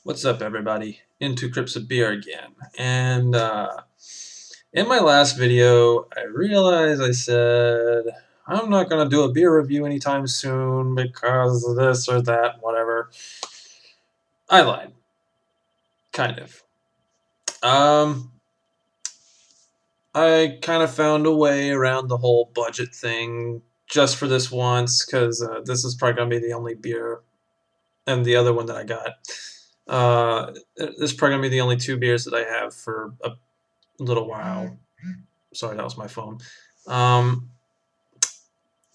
What's up, everybody? Into Crips of Beer again. And in my last video, I realized I said I'm not going to do a beer review anytime soon because of this or that, whatever. I lied. Kind of. Um, I kind of found a way around the whole budget thing just for this once because this is probably going to be the only beer and the other one that I got. This is probably going to be the only two beers that I have for a little while. Sorry, that was my phone. Um,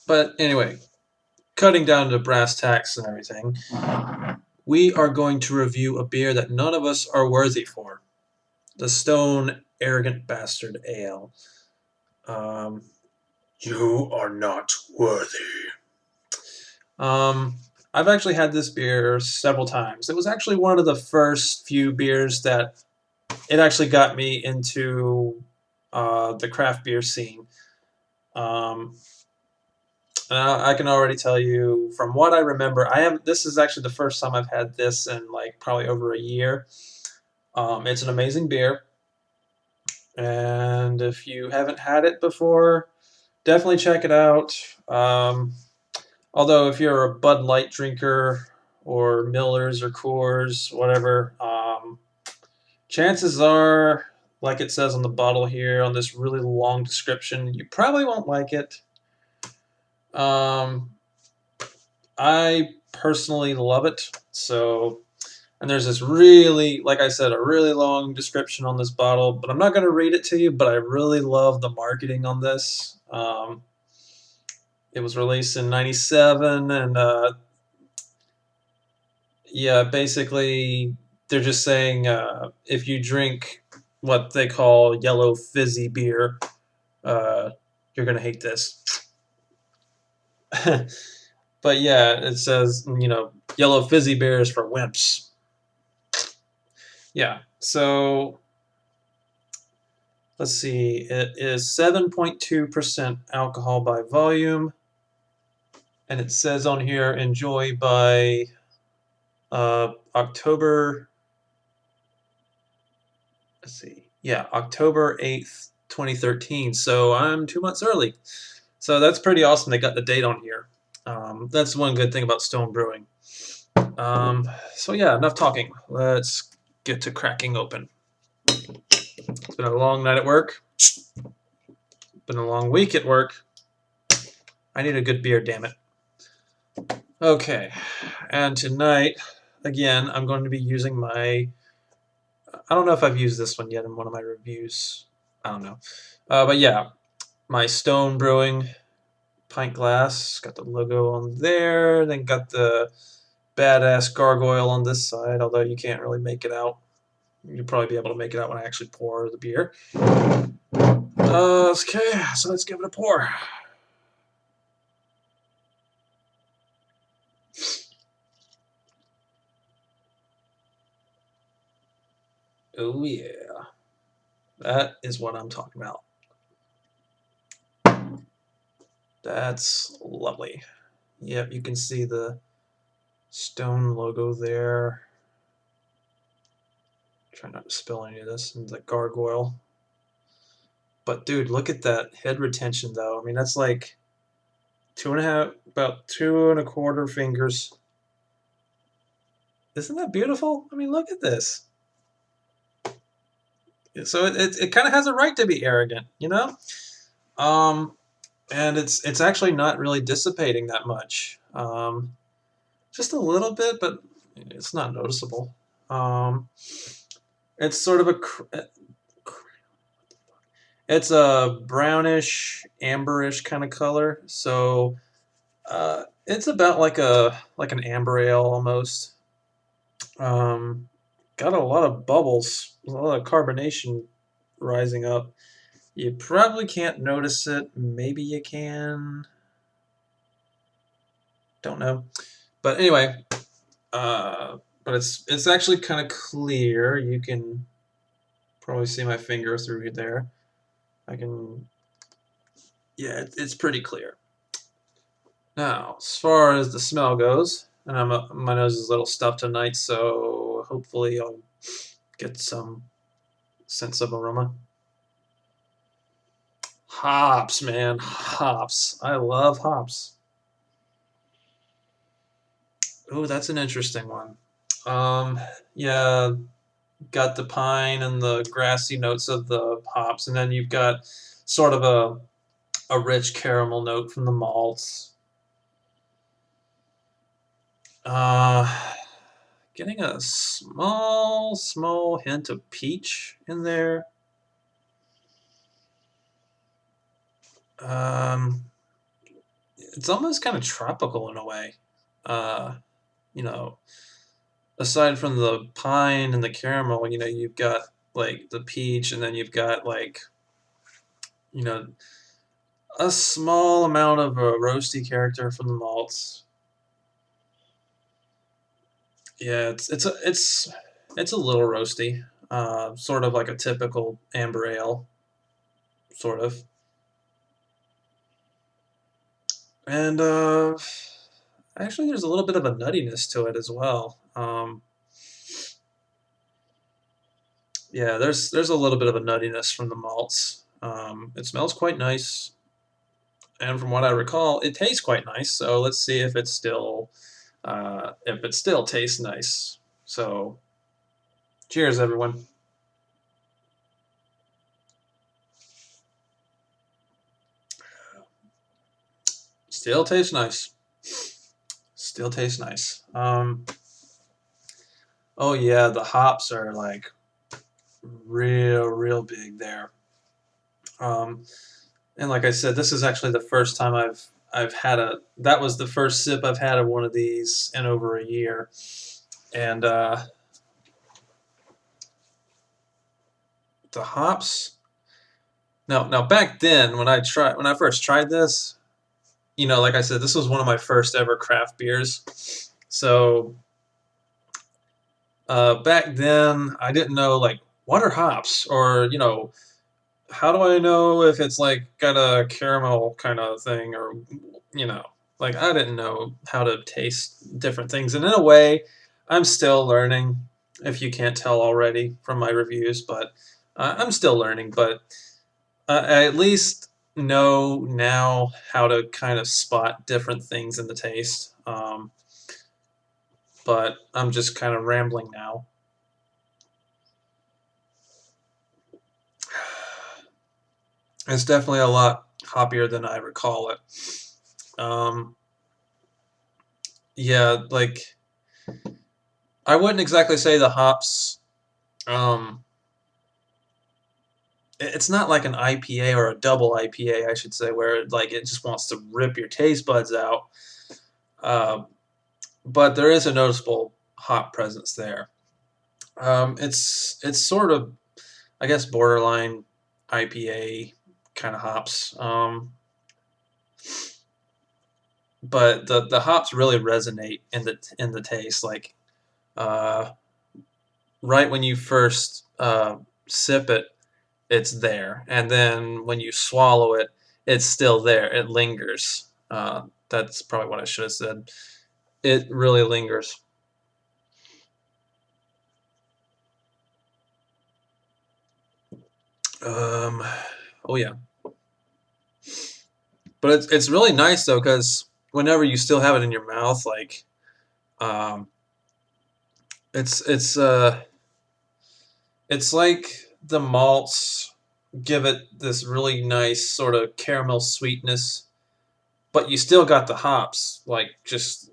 but anyway, cutting down to brass tacks and everything, we are going to review a beer that none of us are worthy for. The Stone Arrogant Bastard Ale. Um, you are not worthy. Um, I've actually had this beer several times. It was actually one of the first few beers that it actually got me into the craft beer scene. Um, I can already tell you from what I remember. This is actually the first time I've had this in like probably over a year. It's an amazing beer, and if you haven't had it before, definitely check it out. Although if you're a Bud Light drinker or Miller's or Coors, whatever, chances are, like it says on the bottle here on this really long description, you probably won't like it. Um, I personally love it. So, and there's this really, like I said, a really long description on this bottle, but I'm not going to read it to you, but I really love the marketing on this. It was released in '97, and yeah, basically, they're just saying if you drink what they call yellow fizzy beer, you're going to hate this. But yeah, it says, yellow fizzy beer is for wimps. Yeah, so let's see. It is 7.2% alcohol by volume, and it says on here, enjoy by October. Let's see. Yeah, October 8th, 2013. So I'm 2 months early. So that's pretty awesome. They got the date on here. That's one good thing about Stone Brewing. So yeah, enough talking. Let's get to cracking open. It's been a long night at work. Been a long week at work. I need a good beer, damn it. Okay, and tonight, again, I'm going to be using my... I don't know if I've used this one yet in one of my reviews. I don't know. But yeah, my Stone Brewing pint glass. Got the logo on there. Then got the badass gargoyle on this side, although you can't really make it out. You'll probably be able to make it out when I actually pour the beer. Okay, so let's give it a pour. Oh yeah, that is what I'm talking about. That's lovely. Yep, you can see the Stone logo there. Try not to spill any of this into the gargoyle. But dude, look at that head retention though. I mean, that's like about 2.25 fingers. Isn't that beautiful? I mean, look at this. So it kind of has a right to be arrogant, you know? And it's actually not really dissipating that much. Just a little bit, but it's not noticeable. It's sort of it's a brownish, amberish kind of color. So it's about like an amber ale almost. Got a lot of bubbles, a lot of carbonation rising up. You probably can't notice it. Maybe you can. Don't know. But anyway, but it's actually kind of clear. You can probably see my finger through there. Yeah, it's pretty clear. Now, as far as the smell goes, and my nose is a little stuffed tonight, so hopefully I'll get some sense of aroma. Hops, man, hops. I love hops. Oh, that's an interesting one. Yeah, got the pine and the grassy notes of the hops, and then you've got sort of a rich caramel note from the malts. Uh, Getting a small hint of peach in there. Um, it's almost kind of tropical in a way. Uh, you know, aside from the pine and the caramel, you've got like the peach, and then you've got like, you know, a small amount of a roasty character from the malts. Yeah, it's a little roasty, sort of like a typical amber ale, sort of. And actually, there's a little bit of a nuttiness to it as well. Yeah, there's a little bit of a nuttiness from the malts. It smells quite nice, and from what I recall, it tastes quite nice. So let's see if it still tastes nice. So, cheers, everyone. Still tastes nice. Still tastes nice. Oh yeah, the hops are like real big there. Um, and like I said, this is actually the first time I've had that was the first sip I've had of one of these in over a year. And the hops. Now back then when I first tried this, like I said, this was one of my first ever craft beers. So back then I didn't know like what are hops, or how do I know if it's like got a caramel kind of thing, or you know, like I didn't know how to taste different things, and in a way, I'm still learning. If you can't tell already from my reviews, but I'm still learning. But I at least know now how to kind of spot different things in the taste. But I'm just kind of rambling now. It's definitely a lot hoppier than I recall it. Um, yeah, like I wouldn't exactly say the hops. Um, it's not like an IPA or a double IPA, I should say, where like it just wants to rip your taste buds out. Uh, but there is a noticeable hop presence there. It's sort of, I guess, borderline IPA kind of hops. But the hops really resonate in the taste. Like uh, right when you first sip it, it's there, and then when you swallow it, it's still there. It lingers. That's probably what I should have said. It really lingers. Um, oh yeah, but it's really nice though, because whenever you still have it in your mouth, like um, it's it's like the malts give it this really nice sort of caramel sweetness, but you still got the hops, like just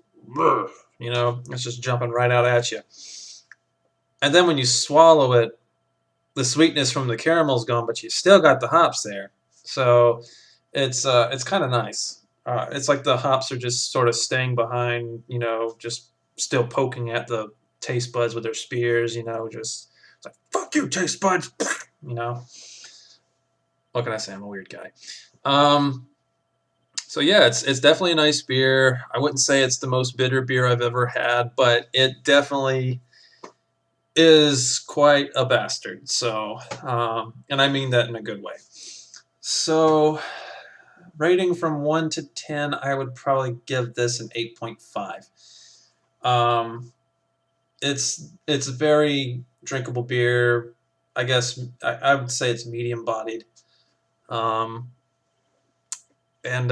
it's just jumping right out at you. And then when you swallow it, the sweetness from the caramel's gone, but you still got the hops there. So it's kind of nice. It's like the hops are just sort of staying behind, just still poking at the taste buds with their spears, just it's like fuck you, taste buds, you know. What can I say? I'm a weird guy. Um, so yeah, it's definitely a nice beer. I wouldn't say it's the most bitter beer I've ever had, but it definitely is quite a bastard. So, and I mean that in a good way. So, rating from 1 to 10, I would probably give this an 8.5. It's a very drinkable beer. I guess I would say it's medium bodied. Um, and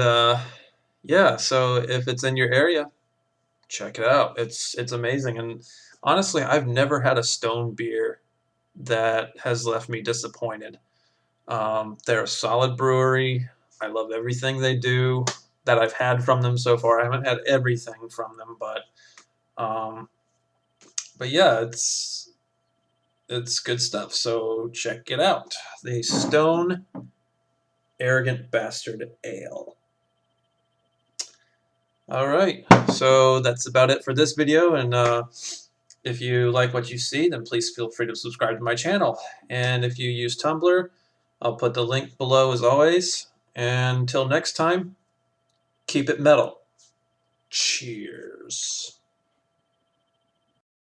yeah, so if it's in your area, check it out. It's amazing. And honestly, I've never had a Stone beer that has left me disappointed. They're a solid brewery. I love everything they do that I've had from them so far. I haven't had everything from them, um, but yeah, it's good stuff. So check it out. The Stone Arrogant Bastard Ale. All right, so that's about it for this video. And if you like what you see, then please feel free to subscribe to my channel. And if you use Tumblr, I'll put the link below as always. And until next time, keep it metal. Cheers.